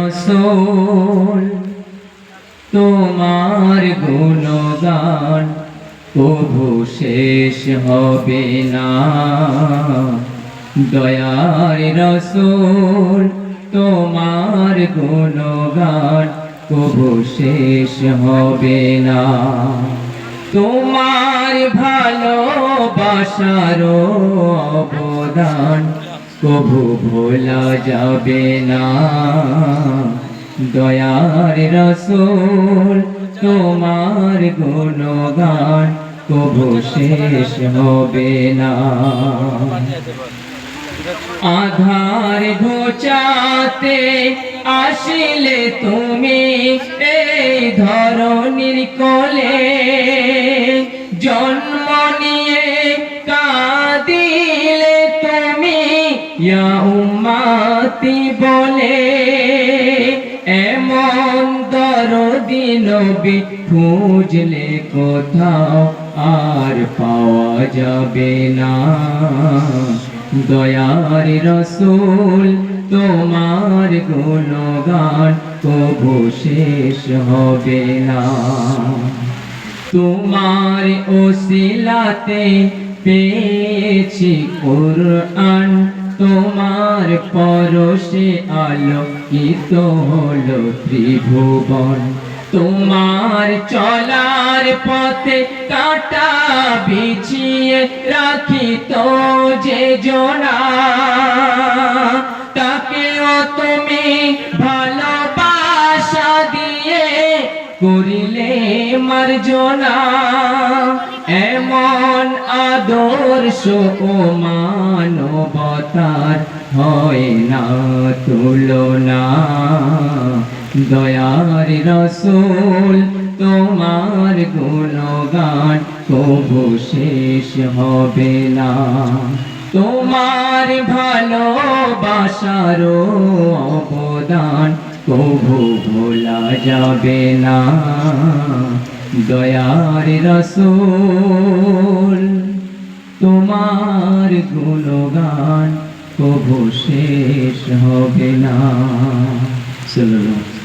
রাসূল তোমার গুণগান কভু শেষ হবে না। দয়ার রাসূল তোমার গুণগান কভু শেষ হবে না। তোমার ভালোবাসার অবদান কভু ভোলা যাবে না। দয়ার রাসূল তোমার গুণগান কভু শেষ হবে না। আধার ঘোচাতে আসিলে তুমি এই ধরণীর কোলে, জন্ম নিয়ে কাঁদিলে তুমি ইয়া উম্মতি বলে। এমন দরদি নবী খুঁজলে কোথাও আর পাওয়া যাবে না। দয়ার রাসূল তোমার গুণগান কভু শেষ হবে না। তোমার ওসিলাতে পেয়েছি কুরআন, তোমার পরশে আলোকিত হলো ত্রিভুবন। তোমার চলার পথে কাঁটা বিছিয়ে রাখিত যে জনা, তাকেও তুমি ভালোবাসা দিয়ে করিলে মার্জনা। এমন আদর্শ ও মানবতার হয় না তুলনা। দয়ার রাসূল তোমার গুণগান কভু শেষ হবে না। তোমার ভালোবাসার অবদান কভু ভোলা যাবে না। দয়ার রাসূল তোমার গুণগান কভু শেষ হবে না। সাল্লাল্লাহু